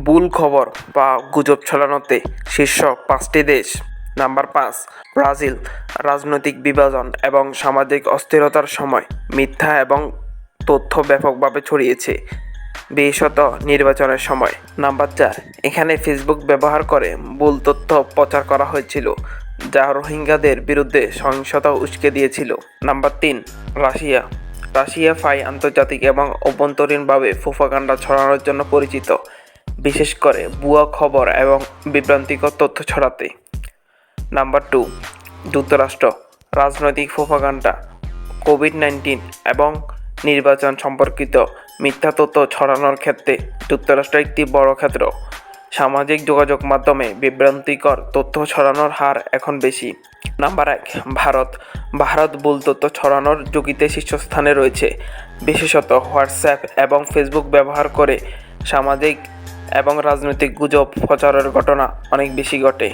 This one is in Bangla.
ভুল খবর বা গুজব ছড়ানোতে শীর্ষ 5টি দেশ। Number 5, Brazil. রাজনৈতিক বিভাজন এবং সামাজিক অস্থিরতার সময় মিথ্যা এবং তথ্য ব্যাপকভাবে ছড়িয়েছে, বিশেষত নির্বাচনের সময়। নাম্বার 4, এখানে ফেসবুক ব্যবহার করে ভুল তথ্য প্রচার করা হয়েছিল, যা রোহিঙ্গাদের বিরুদ্ধে সহিংসতা উস্কে দিয়েছিল। Number 3, Russia. রাশিয়া আন্তর্জাতিক এবং অভ্যন্তরীণভাবে প্রোপাগান্ডা ছড়ানোর জন্য পরিচিত, বিশেষ করে ভুয়া খবর এবং বিভ্রান্তিকর তথ্য ছড়াতে। নাম্বার 2, যুক্তরাষ্ট্র। রাজনৈতিক প্রোপাগান্ডা, কোভিড-19 এবং নির্বাচন সম্পর্কিত মিথ্যা তথ্য ছড়ানোর ক্ষেত্রে যুক্তরাষ্ট্র একটি বড় ক্ষেত্র। সামাজিক যোগাযোগ মাধ্যমে বিভ্রান্তিকর তথ্য ছড়ানোর হার এখন বেশি। নাম্বার 1, ভারত। ভারত ভুল তথ্য ছড়ানোর ঝুঁকিতে শীর্ষস্থানে রয়েছে, বিশেষত হোয়াটসঅ্যাপ এবং ফেসবুক ব্যবহার করে সামাজিক এবং রাজনৈতিক গুজব প্রচারের ঘটনা অনেক বেশি ঘটে।